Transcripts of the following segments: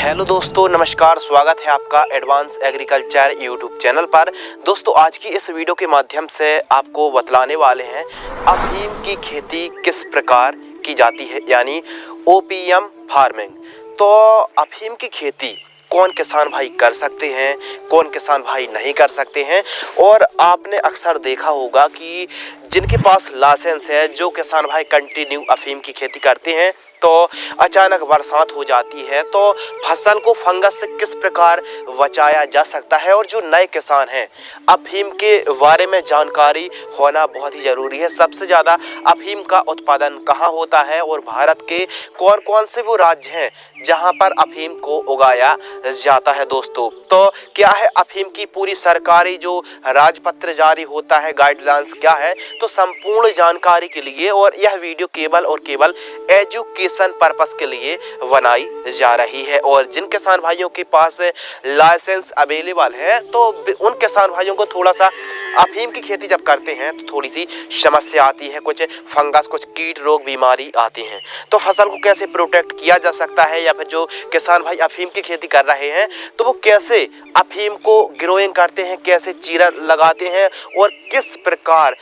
Hello दोस्तों, नमस्कार। स्वागत है आपका एडवांस एग्रीकल्चर यूट्यूब चैनल पर। दोस्तों, आज की इस वीडियो के माध्यम से आपको बतलाने वाले हैं अफीम की खेती किस प्रकार की जाती है, यानी ओपीएम फार्मिंग। तो अफीम की खेती कौन किसान भाई कर सकते हैं, कौन किसान भाई नहीं कर सकते हैं। और आपने अक्सर देखा होगा कि जिनके पास लाइसेंस है, जो किसान भाई कंटिन्यू अफीम की खेती करते हैं, तो अचानक बरसात हो जाती है तो फसल को फंगस से किस प्रकार बचाया जा सकता है। और जो नए किसान हैं, अफीम के बारे में जानकारी होना बहुत ही ज़रूरी है। सबसे ज़्यादा अफीम का उत्पादन कहाँ होता है और भारत के कौन कौन से वो राज्य हैं जहां पर अफीम को उगाया जाता है। दोस्तों, तो क्या है अफीम की पूरी सरकारी जो राजपत्र जारी होता है, गाइडलाइंस क्या है, तो संपूर्ण जानकारी के लिए और यह वीडियो केवल और केवल एजुकेशन पर्पस के लिए बनाई जा रही है। और जिन किसान भाइयों के पास लाइसेंस अवेलेबल है, तो उन किसान भाइयों को थोड़ा सा अफीम की खेती जब करते हैं तो थोड़ी सी समस्या आती है, कुछ फंगस, कुछ कीट रोग बीमारी आती हैं। तो फसल को कैसे प्रोटेक्ट किया जा सकता है, या फिर जो किसान भाई अफीम की खेती कर रहे हैं तो वो कैसे अफीम को ग्रोइंग करते हैं, कैसे चीरा लगाते हैं और किस प्रकार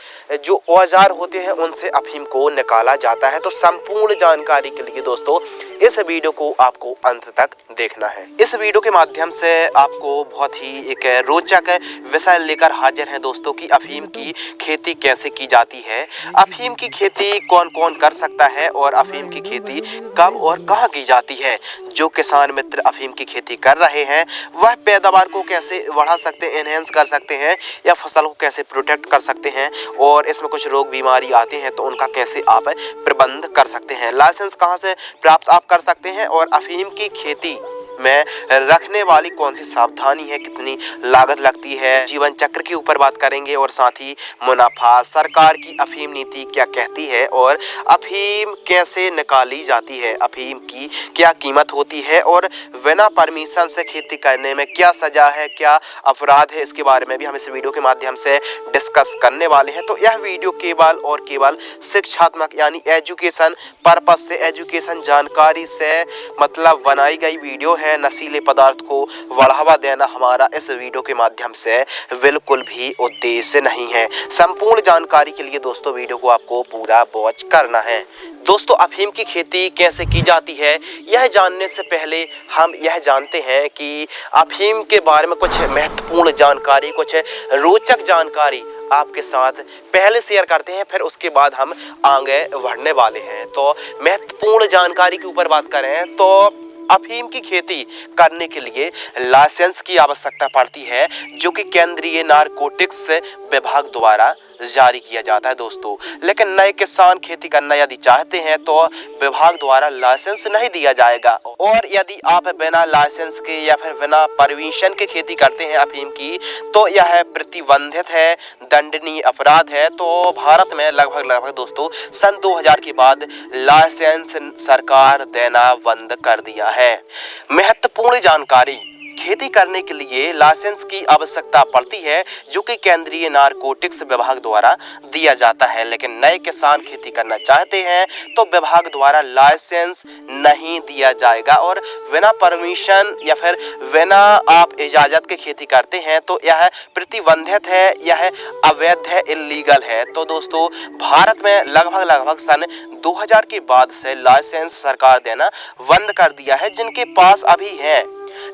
जो औजार होते हैं उनसे अफीम को निकाला जाता है। तो संपूर्ण जानकारी के लिए दोस्तों इस वीडियो को आपको अंत तक देखना है। इस वीडियो के माध्यम से आपको बहुत ही एक रोचक विषय लेकर हाजिर हैं दोस्तों कि अफीम की खेती कैसे की जाती है, अफीम की खेती कौन कौन कर सकता है और अफीम की खेती कब और कहाँ की जाती है। जो किसान मित्र अफीम की खेती कर रहे हैं वह पैदावार को कैसे बढ़ा सकते हैं, एनहेंस कर सकते हैं, या फसल को कैसे प्रोटेक्ट कर सकते हैं, और इसमें कुछ रोग बीमारी आते हैं तो उनका कैसे आप प्रबंध कर सकते हैं, लाइसेंस कहां से प्राप्त आप कर सकते हैं, और अफीम की खेती में रखने वाली कौन सी सावधानी है, कितनी लागत लगती है, जीवन चक्र के ऊपर बात करेंगे, और साथ ही मुनाफा, सरकार की अफीम नीति क्या कहती है, और अफीम कैसे निकाली जाती है, अफीम की क्या कीमत होती है, और बिना परमिशन से खेती करने में क्या सजा है, क्या अपराध है, इसके बारे में भी हम इस वीडियो के माध्यम से डिस्कस करने वाले हैं। तो यह वीडियो केवल और केवल शिक्षात्मक यानी एजुकेशन पर्पस से, एजुकेशन जानकारी से मतलब बनाई गई वीडियो है। नशीले पदार्थ को बढ़ावा देना हमारा इस वीडियो के माध्यम से बिल्कुल भी उद्देश्य नहीं है। संपूर्ण जानकारी के लिए दोस्तों वीडियो को आपको पूरा वॉच करना है। दोस्तों, अफीम की खेती कैसे की जाती है यह जानने से पहले हम यह जानते हैं कि अफीम के बारे में कुछ महत्वपूर्ण जानकारी, कुछ रोचक जानकारी आपके साथ पहले शेयर करते हैं, फिर उसके बाद हम आगे बढ़ने वाले हैं। तो महत्वपूर्ण जानकारी के ऊपर बात करें तो अफीम की खेती करने के लिए लाइसेंस की आवश्यकता पड़ती है, जो कि केंद्रीय नारकोटिक्स विभाग द्वारा जारी किया जाता है दोस्तों। लेकिन नए किसान खेती करना यदि चाहते हैं तो विभाग द्वारा लाइसेंस नहीं दिया जाएगा, और यदि आप बिना लाइसेंस के या फिर बिना परमिशन के खेती करते हैं अफीम की, तो यह प्रतिबंधित है, दंडनीय अपराध है। तो भारत में लगभग दोस्तों सन 2000 के बाद लाइसेंस सरकार देना बंद कर दिया है। महत्वपूर्ण जानकारी, खेती करने के लिए लाइसेंस की आवश्यकता पड़ती है, जो कि केंद्रीय नारकोटिक्स विभाग द्वारा दिया जाता है। लेकिन नए किसान खेती करना चाहते हैं तो विभाग द्वारा लाइसेंस नहीं दिया जाएगा, और बिना परमिशन या फिर बिना आप इजाजत के खेती करते हैं तो यह प्रतिबंधित है, यह अवैध है, इल्लीगल है। तो दोस्तों भारत में लगभग सन 2000 के बाद से लाइसेंस सरकार देना बंद कर दिया है। जिनके पास अभी है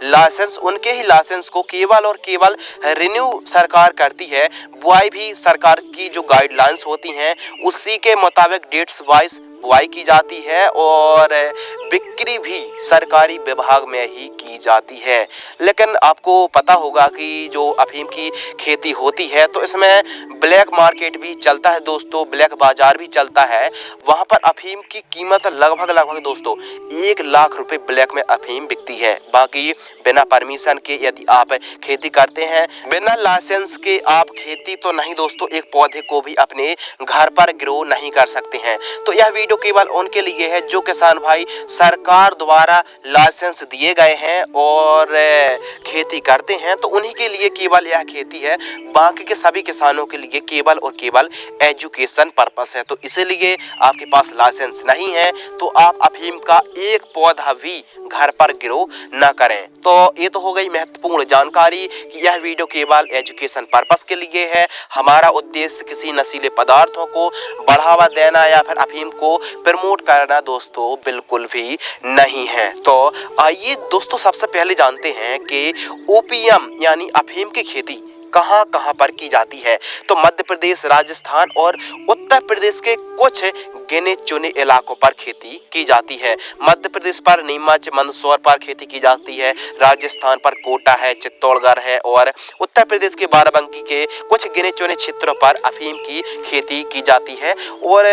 लाइसेंस, उनके ही लाइसेंस को केवल और केवल रिन्यू सरकार करती है। बुआई भी सरकार की जो गाइडलाइंस होती हैं उसी के मुताबिक डेट्स वाइज बुआई की जाती है, और बिक्री भी सरकारी विभाग में ही की जाती है। लेकिन आपको पता होगा कि जो अफीम की खेती होती है तो इसमें ब्लैक मार्केट भी चलता है दोस्तों, ब्लैक बाजार भी चलता है। वहां पर अफीम की कीमत लगभग दोस्तों 1 लाख रुपए ब्लैक में अफीम बिकती है। बाकी बिना परमिशन के यदि आप खेती करते हैं, बिना लाइसेंस के आप खेती तो नहीं दोस्तों, एक पौधे को भी अपने घर पर ग्रो नहीं कर सकते हैं। तो यह वीडियो केवल उनके लिए है जो किसान भाई सरकार द्वारा लाइसेंस दिए गए हैं और खेती करते हैं, तो उन्हीं के लिए केवल यह खेती है। बाकी के सभी किसानों के लिए केवल और केवल एजुकेशन पर्पस है। तो इसीलिए आपके पास लाइसेंस नहीं है तो आप अफीम का एक पौधा भी घर पर ग्रो न करें। तो ये तो हो गई महत्वपूर्ण जानकारी कि यह वीडियो केवल एजुकेशन पर्पस के लिए है। हमारा उद्देश्य किसी नशीले पदार्थों को बढ़ावा देना या फिर अफीम को प्रमोट करना दोस्तों बिल्कुल भी नहीं है। तो आइए दोस्तों सबसे पहले जानते हैं कि ओपीएम यानी अफीम की खेती कहां कहां पर की जाती है। तो मध्य प्रदेश, राजस्थान और उत्तर प्रदेश के कुछ गिने चुने इलाकों पर खेती की जाती है। मध्य प्रदेश पर नीमच, मंदसौर पर खेती की जाती है। राजस्थान पर कोटा है, चित्तौड़गढ़ है और उत्तर प्रदेश के बाराबंकी के कुछ गिने चुने क्षेत्रों पर अफीम की खेती की जाती है। और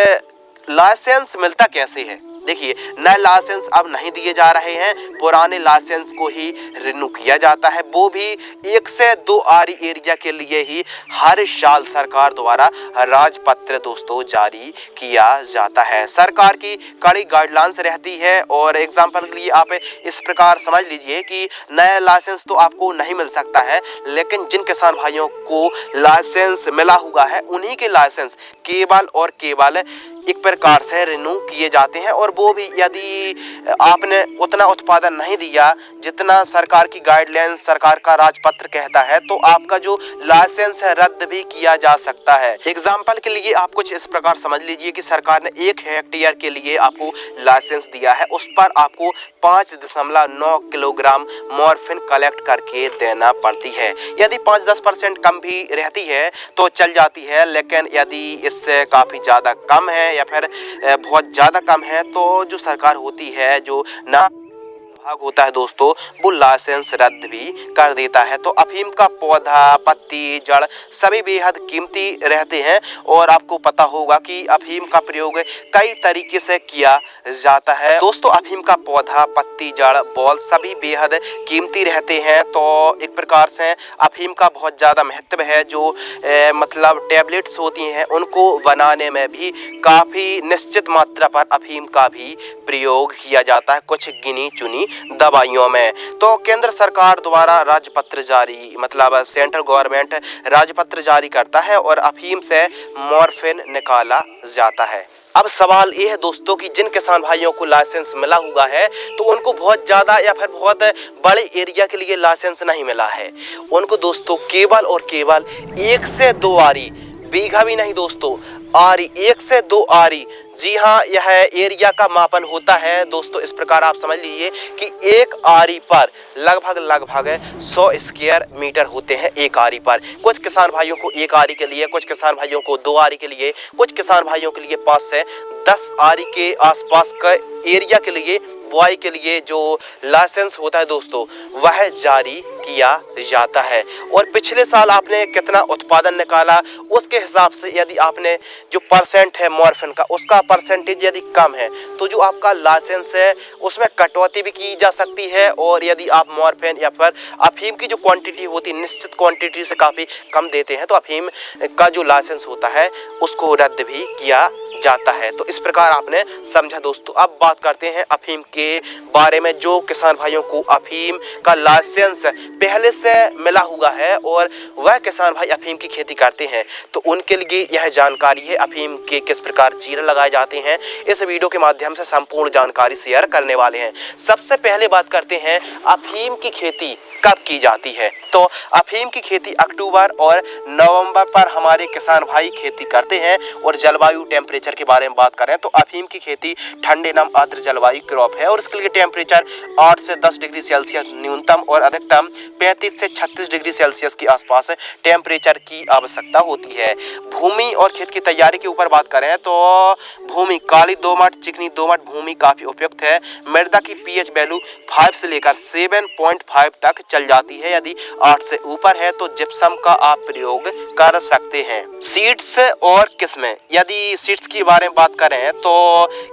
लाइसेंस मिलता कैसे है? देखिए, नए लाइसेंस अब नहीं दिए जा रहे हैं, पुराने लाइसेंस को ही रिन्यू किया जाता है, वो भी 1 से 2 आरी एरिया के लिए ही हर साल सरकार द्वारा राजपत्र दोस्तों जारी किया जाता है। सरकार की कड़ी गाइडलाइंस रहती है और एग्जाम्पल के लिए आप इस प्रकार समझ लीजिए कि नया लाइसेंस तो आपको नहीं मिल सकता है, लेकिन जिन किसान भाइयों को लाइसेंस मिला हुआ है उन्हीं के लाइसेंस केवल और केवल एक प्रकार से रिन्यू किए जाते हैं। और वो भी यदि आपने उतना उत्पादन नहीं दिया जितना सरकार की गाइडलाइंस, सरकार का राजपत्र कहता है, तो आपका जो लाइसेंस है रद्द भी किया जा सकता है। एग्जाम्पल के लिए आप कुछ इस प्रकार समझ लीजिए कि सरकार ने 1 हेक्टेयर के लिए आपको लाइसेंस दिया है, उस पर आपको 5.9 किलोग्राम मॉर्फिन कलेक्ट करके देना पड़ती है। यदि 5-10% कम भी रहती है तो चल जाती है, लेकिन यदि इससे काफ़ी ज़्यादा कम है या फिर बहुत ज़्यादा कम है तो जो सरकार होती है, जो ना भाग होता है दोस्तों, वो लाइसेंस रद्द भी कर देता है। तो अफीम का पौधा, पत्ती, जड़ सभी बेहद कीमती रहते हैं और आपको पता होगा कि अफीम का प्रयोग कई तरीके से किया जाता है। दोस्तों, अफीम का पौधा, पत्ती, जड़, बॉल सभी बेहद कीमती रहते हैं। तो एक प्रकार से अफीम का बहुत ज़्यादा महत्व है। जो मतलब टैबलेट्स होती हैं उनको बनाने में भी काफ़ी निश्चित मात्रा पर अफीम का भी प्रयोग किया जाता है कुछ गिनी चुनी दवाइयों में। तो केंद्र सरकार द्वारा राजपत्र जारी, मतलब सेंट्रल गवर्नमेंट राजपत्र जारी करता है और अफीम से मॉर्फिन निकाला जाता है। अब सवाल ये है दोस्तों कि जिन किसान भाइयों को लाइसेंस मिला हुआ है तो उनको बहुत ज़्यादा या फिर बहुत बड़े एरिया के लिए लाइसेंस नहीं मिला है। उनको दोस्तों केवल और केवल 1 से 2 आरी, बीघा भी नहीं दोस्तों, आरी, 1 से 2 आरी, जी हाँ, यह एरिया का मापन होता है दोस्तों। इस प्रकार आप समझ लीजिए कि 1 आरी पर लगभग 100 स्क्वायर मीटर होते हैं। 1 आरी पर कुछ किसान भाइयों को 1 आरी के लिए, कुछ किसान भाइयों को 2 आरी के लिए, कुछ किसान भाइयों के लिए 5 से 10 आरी के आसपास का एरिया के लिए, बुआई के लिए जो लाइसेंस होता है दोस्तों वह जारी किया जाता है। और पिछले साल आपने कितना उत्पादन निकाला उसके हिसाब से यदि आपने जो परसेंट है मॉर्फिन का, उसका परसेंटेज यदि कम है तो जो आपका लाइसेंस है उसमें कटौती भी की जा सकती है। और यदि आप मॉर्फिन या फिर अफीम की जो क्वांटिटी होती है निश्चित क्वांटिटी से काफ़ी कम देते हैं तो अफीम का जो लाइसेंस होता है उसको रद्द भी किया जाता है। तो इस प्रकार आपने समझा दोस्तों। अब बात करते हैं अफीम के बारे में। जो किसान भाइयों को अफीम का लाइसेंस पहले से मिला हुआ है और वह किसान भाई अफीम की खेती करते हैं तो उनके लिए यह जानकारी है अफीम के किस प्रकार चीरे लगाए जाते हैं। इस वीडियो के माध्यम से संपूर्ण जानकारी शेयर करने वाले हैं। सबसे पहले बात करते हैं अफीम की खेती कब की जाती है। तो अफीम की खेती अक्टूबर और नवंबर पर हमारे किसान भाई खेती करते हैं। और जलवायु टेम्परेचर के बारे में बात करें तो अफीम की खेती ठंडे नम आर्द्र जलवायु क्रॉप है और इसके लिए टेम्परेचर 8 से 10 डिग्री सेल्सियस न्यूनतम और अधिकतम 35 से 36 डिग्री सेल्सियस के आसपास टेम्परेचर की आवश्यकता होती है। भूमि और खेत की तैयारी के ऊपर बात करें तो भूमि काली दोमट, चिकनी दोमट भूमि काफी उपयुक्त है। मृदा की पीएच वैल्यू 5 से लेकर 7.5 तक चल जाती है। यदि 8 से ऊपर है तो जिप्सम का आप प्रयोग कर सकते हैं। सीड्स और किस्में, यदि सीड्स की बारे में बात करें तो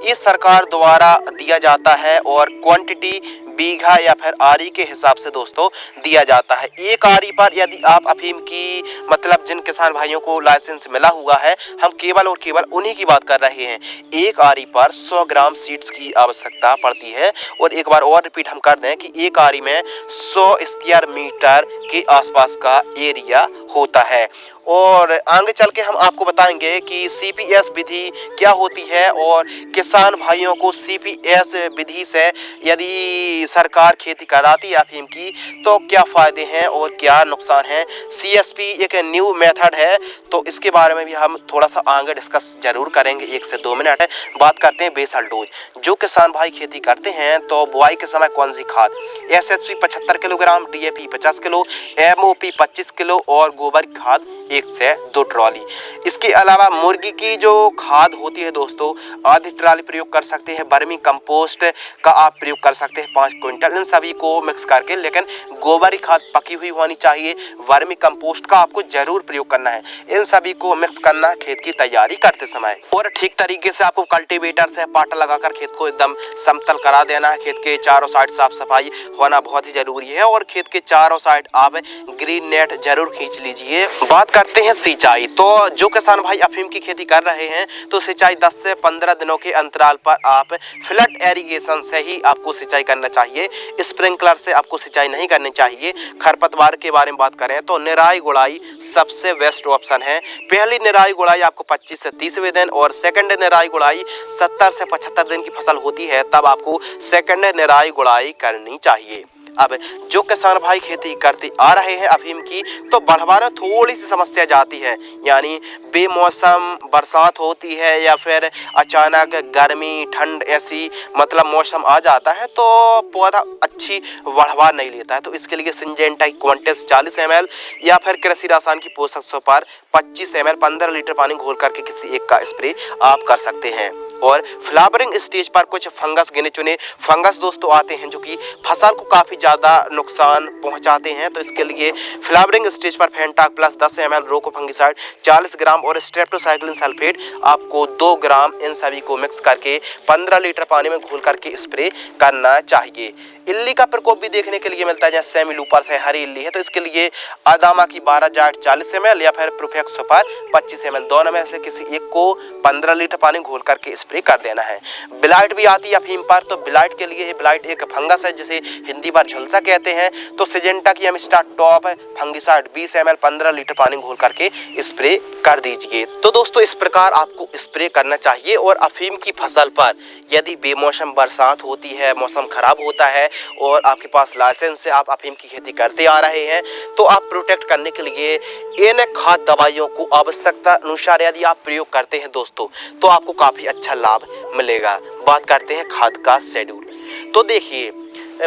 ये सरकार द्वारा दिया जाता है और क्वांटिटी बीघा या फिर आरी के हिसाब से दोस्तों दिया जाता है। एक आरी पर यदि आप अफीम की मतलब जिन किसान भाइयों को लाइसेंस मिला हुआ है, हम केवल और केवल उन्हीं की बात कर रहे हैं, एक आरी पर 100 ग्राम सीड्स की आवश्यकता पड़ती है। और एक बार और रिपीट हम कर दें कि एक आरी में 100 स्क्वायर मीटर के आसपास का एरिया होता है। और आगे चल के हम आपको बताएंगे कि सीपीएस विधि क्या होती है और किसान भाइयों को सीपीएस विधि से यदि सरकार खेती कराती है अफीम की तो क्या फ़ायदे हैं और क्या नुकसान है। सीएसपी एक न्यू मेथड है, तो इसके बारे में भी हम थोड़ा सा आगे डिस्कस जरूर करेंगे। 1 से 2 मिनट है। बात करते हैं बेसल डोज। जो किसान भाई खेती करते हैं तो बुआई के समय कौन सी खाद, SSP 75 kilogram, DAP 50 kilo, MOP 25 kilo और गोबर खाद 1 से 2 ट्रॉली। इसके अलावा मुर्गी की जो खाद होती है दोस्तों आधी ट्रॉली प्रयोग कर सकते हैं। वर्मी कंपोस्ट का आप प्रयोग कर सकते हैं 5 क्विंटल। इन सभी को मिक्स करके, लेकिन गोबर खाद पकी हुई होनी चाहिए। वर्मी कंपोस्ट का आपको जरूर प्रयोग करना है। इन सभी को मिक्स करना खेत की तैयारी करते समय। और ठीक तरीके से आपको कल्टीवेटर से पाटा लगाकर खेत को एकदम समतल करा देना है। खेत के चारों साइड साफ सफाई होना बहुत ही जरूरी है और खेत के चारों साइड आप ग्रीन नेट जरूर खींच लीजिए। बात करते हैं सिंचाई। तो जो किसान भाई अफीम की खेती कर रहे हैं तो सिंचाई 10 से 15 दिनों के अंतराल पर आप फ्लड एरीगेशन से ही आपको सिंचाई करना चाहिए। स्प्रिंकलर से आपको सिंचाई नहीं करनी चाहिए। खरपतवार के बारे में बात करें तो निराई गुड़ाई सबसे बेस्ट ऑप्शन है। पहली निराई गुड़ाई आपको 25 से 30वें दिन और सेकंड निराई गुड़ाई 70 से 75 दिन की फसल होती है, तब आपको सेकंड निराई गुड़ाई करनी चाहिए। अब जो किसान भाई खेती करते आ रहे हैं अफीम की तो बढ़वार में थोड़ी सी समस्या जाती है, यानी बेमौसम बरसात होती है या फिर अचानक गर्मी ठंड ऐसी मतलब मौसम आ जाता है तो पौधा अच्छी बढ़वार नहीं लेता है। तो इसके लिए सिंजेंटा की क्वांटेस 40 ml या फिर कृषि रसायन की पोषक सुपर 25 ml 15 लीटर पानी घोल करके किसी एक का स्प्रे आप कर सकते हैं। और फ्लावरिंग स्टेज पर कुछ फंगस गिने चुने फंगस दोस्तों आते हैं जो कि फसल को काफ़ी ज़्यादा नुकसान पहुंचाते हैं। तो इसके लिए फ्लावरिंग स्टेज पर फेंटाक प्लस 10 ml रोको फंगिसाइड 40 ग्राम और स्ट्रेप्टोसाइक्लिन सल्फेट आपको 2 ग्राम इन सभी को मिक्स करके 15 लीटर पानी में घोल करके स्प्रे करना चाहिए। इल्ली का प्रकोप भी देखने के लिए मिलता है, जैसे सेमी लूपर से हरी इल्ली है तो इसके लिए अदामा की 12 जाट 40 ml या फिर प्रोफेक्स सुपर 25 ml, दोनों में से किसी एक को 15 लीटर पानी घोल करके स्प्रे कर देना है। ब्लाइट भी आती है अफीम पर, तो ब्लाइट के लिए ब्लाइट एक फंगस है जिसे हिंदी पर झुलसा कहते हैं। तो सिजेंटा की एमिस्टा टॉप फंगिसाइड 20 ml 15 लीटर पानी घोल करके स्प्रे कर दीजिए। तो दोस्तों इस प्रकार आपको स्प्रे करना चाहिए। और अफीम की फसल पर यदि बेमौसम बरसात होती है, मौसम खराब होता है और आपके पास लाइसेंस से आप अफीम की खेती करते आ रहे हैं तो आप प्रोटेक्ट करने के लिए इन खाद दवाइयों को आवश्यकता अनुसार यदि आप प्रयोग करते हैं दोस्तों तो आपको काफ़ी अच्छा लाभ मिलेगा। बात करते हैं खाद का शेड्यूल। तो देखिए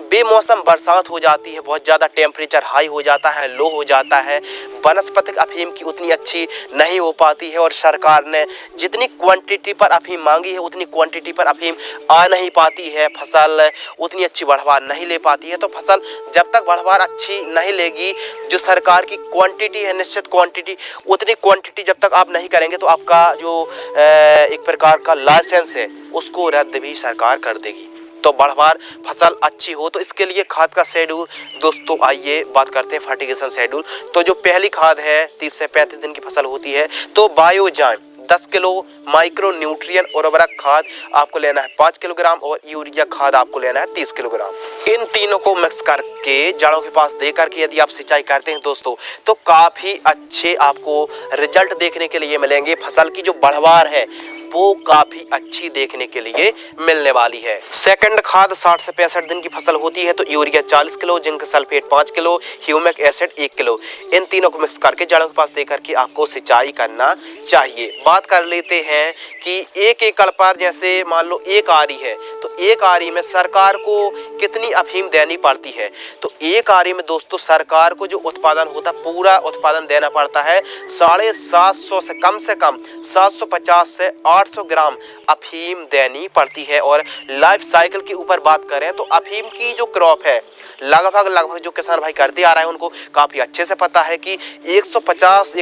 बेमौसम बरसात हो जाती है, बहुत ज़्यादा टेम्परेचर हाई हो जाता है, लो हो जाता है, वनस्पतिक अफीम की उतनी अच्छी नहीं हो पाती है और सरकार ने जितनी क्वांटिटी पर अफीम मांगी है उतनी क्वांटिटी पर अफीम आ नहीं पाती है, फसल उतनी अच्छी बढ़वार नहीं ले पाती है। तो फसल जब तक बढ़वार अच्छी नहीं लेगी, जो सरकार की क्वांटिटी है निश्चित क्वांटिटी, उतनी क्वांटिटी जब तक आप नहीं करेंगे तो आपका जो एक प्रकार का लाइसेंस है उसको रद्द भी सरकार कर देगी। तो बढ़वार फसल अच्छी हो तो इसके लिए खाद का शेड्यूल दोस्तों आइए बात करते हैं फर्टिगेशन शेड्यूल। तो जो पहली खाद है 30 से 35 दिन की फसल होती है तो बायोजाइम 10 किलो, माइक्रो न्यूट्रिएंट उर्वरक खाद आपको लेना है 5 किलोग्राम और यूरिया खाद आपको लेना है 30 किलोग्राम। इन तीनों को मिक्स करके जड़ों के पास दे करके यदि आप सिंचाई करते हैं दोस्तों तो काफ़ी अच्छे आपको रिजल्ट देखने के लिए मिलेंगे। फसल की जो बढ़वार है वो काफ़ी अच्छी देखने के लिए मिलने वाली है। सेकंड खाद 60 से 65 दिन की फसल होती है तो यूरिया 40 किलो, जिंक सल्फेट 5 किलो, ह्यूमिक एसिड 1 किलो, इन तीनों को मिक्स करके जड़ों के पास दे करके आपको सिंचाई करना चाहिए। बात कर लेते हैं कि 1 एकड़ पर जैसे मान लो 1 आरी है तो 1 आरी में सरकार को कितनी अफीम देनी पड़ती है। तो 1 आरी में दोस्तों सरकार को जो उत्पादन होता है पूरा उत्पादन देना पड़ता है 750 से कम 750 से 800 ग्राम अफीम देनी पड़ती है। और लाइफ साइकिल के ऊपर बात करें तो अफीम की जो क्रॉप है लगभग जो किसान भाई करते आ रहे हैं उनको काफ़ी अच्छे से पता है कि 150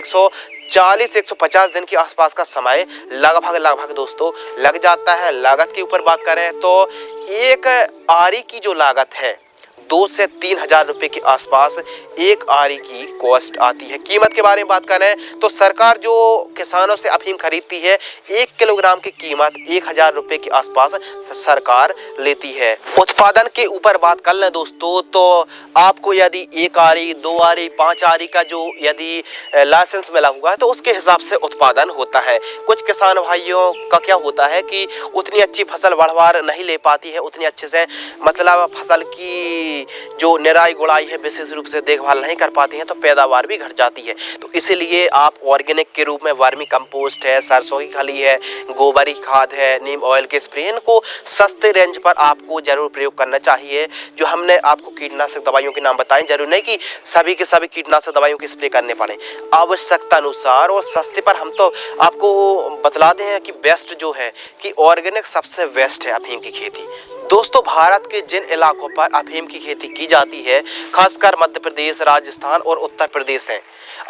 150 दिन के आसपास का समय लगभग दोस्तों लग जाता है। लागत के ऊपर बात करें तो एक आरी की जो लागत है 2 से 3 हजार रुपये के आसपास एक आरी की कॉस्ट आती है। कीमत के बारे में बात करें तो सरकार जो किसानों से अफीम खरीदती है 1 किलोग्राम की कीमत 1000 रुपये के आसपास सरकार लेती है। उत्पादन के ऊपर बात कर लें दोस्तों तो आपको यदि 1 आरी 2 आरी 5 आरी का जो यदि लाइसेंस मिला हुआ है तो उसके हिसाब से उत्पादन होता है। कुछ किसान भाइयों का क्या होता है कि उतनी अच्छी फसल बढ़वार नहीं ले पाती है, उतनी अच्छे से मतलब फसल की जो निराई गुड़ाई है विशेष रूप से देखभाल नहीं कर पाती हैं तो पैदावार भी घट जाती है। तो इसीलिए आप ऑर्गेनिक के रूप में वर्मी कंपोस्ट है, सरसों की खली है, गोबरी खाद है, नीम ऑयल के स्प्रे, इनको सस्ते रेंज पर आपको जरूर प्रयोग करना चाहिए। जो हमने आपको कीटनाशक दवाइयों के नाम बताएं, जरूर नहीं कि सभी के सभी कीटनाशक दवाइयों के स्प्रे करने पड़े, आवश्यकता अनुसार और सस्ते पर। हम तो आपको बतलाते हैं कि बेस्ट जो है कि ऑर्गेनिक सबसे बेस्ट है अफीम की खेती। दोस्तों भारत के जिन इलाकों पर अफीम की खेती की जाती है खासकर मध्य प्रदेश, राजस्थान और उत्तर प्रदेश है।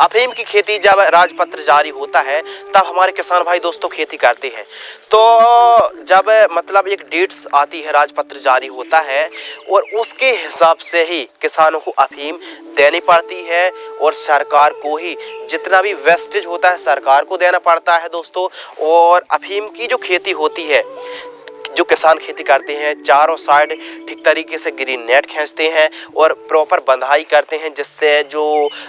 अफीम की खेती जब राजपत्र जारी होता है तब हमारे किसान भाई दोस्तों खेती करते हैं। तो जब मतलब एक डेट्स आती है, राजपत्र जारी होता है और उसके हिसाब से ही किसानों को अफीम देनी पड़ती है और सरकार को ही जितना भी वेस्टेज होता है सरकार को देना पड़ता है दोस्तों। और अफीम की जो खेती होती है, जो किसान खेती करते हैं चारों साइड ठीक तरीके से ग्रीन नेट खींचते हैं और प्रॉपर बंधाई करते हैं जिससे जो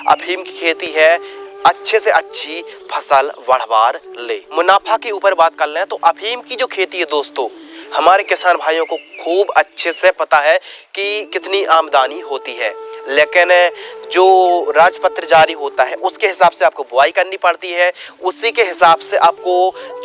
अफीम की खेती है अच्छे से अच्छी फसल बढ़वार ले। मुनाफा के ऊपर बात कर लें तो अफीम की जो खेती है दोस्तों हमारे किसान भाइयों को खूब अच्छे से पता है कि कितनी आमदनी होती है, लेकिन जो राजपत्र जारी होता है उसके हिसाब से आपको बुआई करनी पड़ती है। उसी के हिसाब से आपको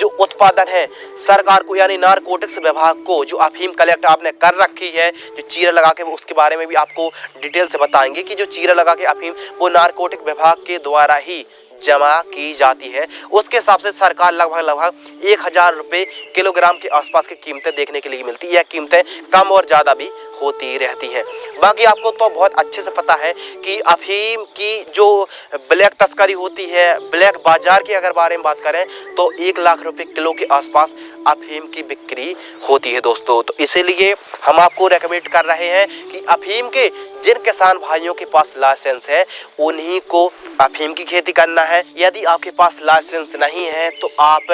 जो उत्पादन है सरकार को यानी नारकोटिक्स विभाग को जो अफीम कलेक्ट आपने कर रखी है, जो चीरा लगा के, उसके बारे में भी आपको डिटेल से बताएंगे कि जो चीरा लगा के अफीम वो नारकोटिक विभाग के द्वारा ही जमा की जाती है। उसके हिसाब से सरकार लगभग 1000 रुपये किलोग्राम के आसपास की कीमतें देखने के लिए मिलती है। यह कीमतें कम और ज़्यादा भी होती रहती हैं। बाकी आपको तो बहुत अच्छे से पता है कि अफीम की जो ब्लैक तस्करी होती है, ब्लैक बाजार की अगर बारे में बात करें तो 1 लाख रुपए किलो के आसपास अफीम की बिक्री होती है दोस्तों। तो इसीलिए हम आपको रेकमेंड कर रहे हैं कि अफीम के जिन किसान भाइयों के पास लाइसेंस है उन्हीं को अफीम की खेती करना है। यदि आपके पास लाइसेंस नहीं है तो आप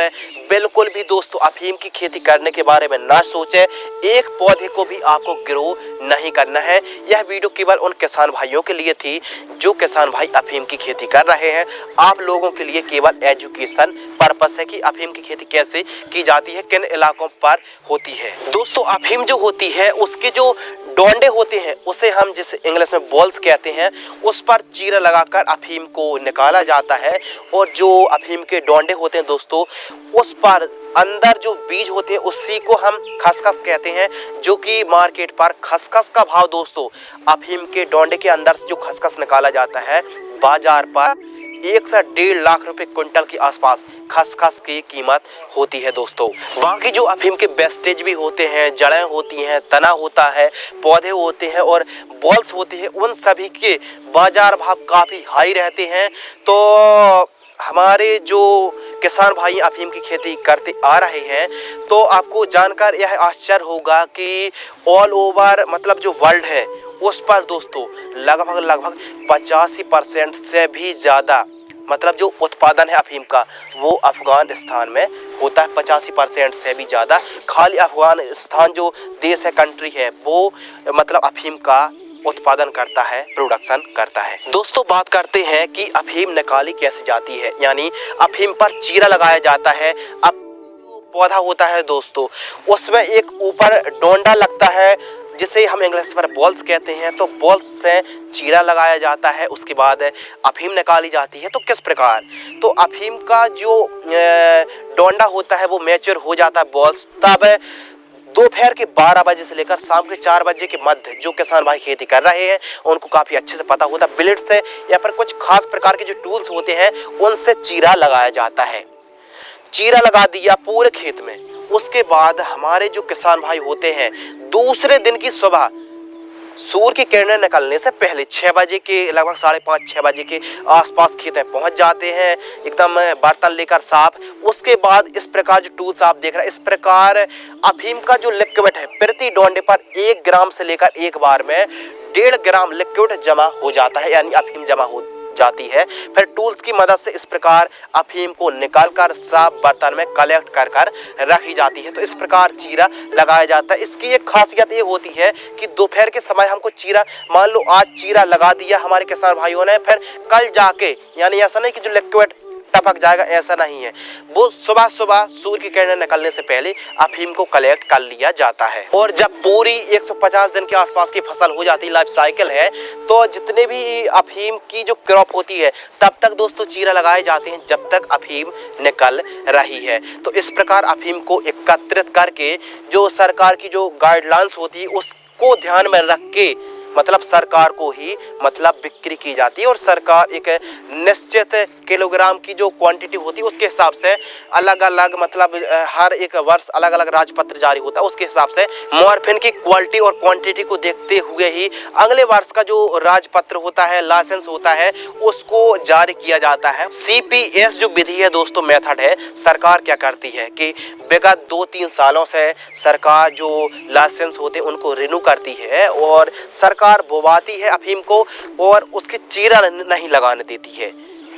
बिल्कुल भी दोस्तों अफीम की खेती करने के बारे में ना सोचें। एक पौधे को भी आपको ग्रो नहीं करना है। यह वीडियो केवल उन किसान भाइयों के लिए थी जो किसान भाई अफीम की खेती कर रहे हैं। आप लोगों के लिए केवल एजुकेशन पर्पस है कि अफीम की खेती कैसे की जाती है, किन इलाकों पर होती है। दोस्तों अफीम जो होती है उसके जो डोंडे होते हैं उसे हम जिसे इंग्लिश में बॉल्स कहते हैं, उस पर चीरा लगाकर अफीम को निकाला जाता है। और जो अफीम के डोंडे होते हैं दोस्तों उस पर अंदर जो बीज होते हैं उसी को हम खसखस कहते हैं, जो कि मार्केट पर खसखस का भाव दोस्तों अफीम के डोंडे के अंदर से जो खसखस निकाला जाता है बाजार पर 1 से 1.5 लाख रुपए क्विंटल के आसपास खसखस की कीमत होती है दोस्तों। बाकी जो अफीम के वेस्टेज भी होते हैं, जड़ें होती हैं, तना होता है, पौधे होते हैं और बॉल्स होती है, उन सभी के बाजार भाव काफ़ी हाई रहते हैं। तो हमारे जो किसान भाई अफीम की खेती करते आ रहे हैं तो आपको जानकर यह आश्चर्य होगा कि ऑल ओवर मतलब जो वर्ल्ड है उस पर दोस्तों लगभग 85% से भी ज़्यादा मतलब जो उत्पादन है अफीम का वो अफगानिस्तान में होता है। 85% से भी ज़्यादा खाली अफगानिस्तान जो देश है, कंट्री है, वो मतलब अफीम का उत्पादन करता है, प्रोडक्शन करता है। दोस्तों बात करते हैं कि अफीम निकाली कैसे जाती है, यानी अफीम पर चीरा लगाया जाता है। अब पौधा होता है दोस्तों उसमें एक ऊपर डोंडा लगता है जिसे हम इंग्लिश पर बॉल्स कहते हैं। तो बॉल्स से चीरा लगाया जाता है, उसके बाद अफीम निकाली जाती है। तो किस प्रकार, तो अफीम का जो डोंडा होता है वो मैच्योर हो जाता है बॉल्स, तब दोपहर के 12 बजे से लेकर शाम के 4 बजे के मध्य जो किसान भाई खेती कर रहे हैं उनको काफ़ी अच्छे से पता होता है, ब्लेड से या फिर कुछ खास प्रकार के जो टूल्स होते हैं उनसे चीरा लगाया जाता है। चीरा लगा दिया पूरे खेत में, उसके बाद हमारे जो किसान भाई होते हैं दूसरे दिन की सुबह सूर्य की किरणें निकलने से पहले 6 बजे के लगभग 5:30-6 बजे के आसपास खेत में पहुंच जाते हैं, एकदम बर्तन लेकर साफ। उसके बाद इस प्रकार जो टूल्स आप देख रहे हैं, इस प्रकार अफीम का जो लिक्विड है प्रति डोंडे पर 1 ग्राम से लेकर एक बार में 1.5 ग्राम लिक्विड जमा हो जाता है, यानी अफीम जमा हो जाती है। फिर टूल्स की मदद से इस प्रकार अफीम को निकालकर साफ बर्तन में कलेक्ट कर कर रखी जाती है। तो इस प्रकार चीरा लगाया जाता है। इसकी एक खासियत ये होती है कि दोपहर के समय हमको चीरा, मान लो आज चीरा लगा दिया हमारे किसान भाइयों ने, फिर कल जाके, यानी ऐसा नहीं कि जो लिक्विड टपक जाएगा, ऐसा नहीं है, वो सुबह सुबह सूर्य की किरणें निकलने से पहले अफीम को कलेक्ट कर लिया जाता है। और जब पूरी 150 दिन के आसपास की फसल हो जाती है, लाइफ साइकिल है, तो जितने भी अफीम की जो क्रॉप होती है तब तक दोस्तों चीरा लगाए जाते हैं जब तक अफीम निकल रही है। तो इस प्रकार अफीम को एकत्रित करके जो सरकार की जो गाइडलाइंस होती है उसको ध्यान में रख के मतलब सरकार को ही मतलब बिक्री की जाती है। और सरकार एक निश्चित किलोग्राम की जो क्वांटिटी होती है उसके हिसाब से अलग अलग मतलब हर एक वर्ष अलग अलग राजपत्र जारी होता है। उसके हिसाब से मॉर्फिन की क्वालिटी और क्वांटिटी को देखते हुए ही अगले वर्ष का जो राजपत्र होता है, लाइसेंस होता है, उसको जारी किया जाता है। CPS जो विधि है दोस्तों, मेथड है, सरकार क्या करती है कि विगत 2-3 सालों से सरकार जो लाइसेंस होते हैं उनको रिन्यू करती है और सरकार बोवाती है अफीम को और उसकी चीरा नहीं लगाने देती है।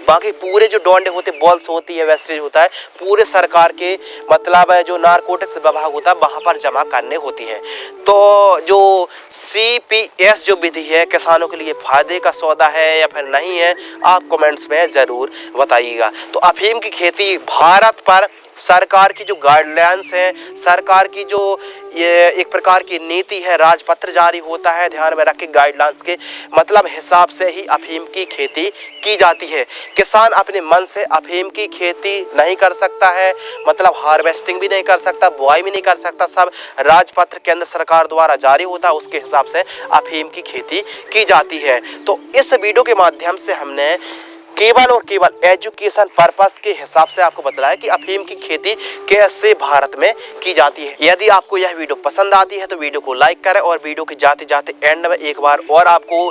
बाकी पूरे जो डोंडे होते, बॉल्स होती है, वेस्टेज होता है, पूरे सरकार के मतलब जो नारकोटिक्स विभाग होता है वहां पर जमा करने होती है। तो जो CPS जो विधि है किसानों के लिए फायदे का सौदा है या फिर नहीं है, आप कमेंट्स में जरूर बताइएगा। तो अफीम की खेती भारत पर सरकार की जो गाइडलाइंस है, सरकार की जो ये एक प्रकार की नीति है, राजपत्र जारी होता है, ध्यान में रख के गाइडलाइंस के मतलब हिसाब से ही अफीम की खेती की जाती है। किसान अपने मन से अफीम की खेती नहीं कर सकता है, मतलब हार्वेस्टिंग भी नहीं कर सकता, बुआई भी नहीं कर सकता, सब राजपत्र केंद्र सरकार द्वारा जारी होता है, उसके हिसाब से अफीम की खेती की जाती है। तो इस वीडियो के माध्यम से हमने केवल और केवल एजुकेशन पर्पस के हिसाब से आपको बताया कि अफीम की खेती कैसे भारत में की जाती है। यदि आपको यह वीडियो पसंद आती है तो वीडियो को लाइक करें और वीडियो के जाते जाते एंड में एक बार और आपको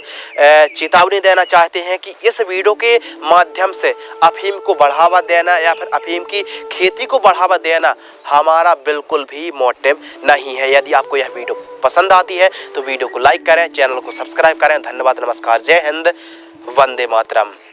चेतावनी देना चाहते हैं कि इस वीडियो के माध्यम से अफीम को बढ़ावा देना या फिर अफीम की खेती को बढ़ावा देना हमारा बिल्कुल भी मोटिव नहीं है। यदि आपको यह वीडियो पसंद आती है तो वीडियो को लाइक करें, चैनल को सब्सक्राइब करें। धन्यवाद, नमस्कार, जय हिंद, वंदे मातरम।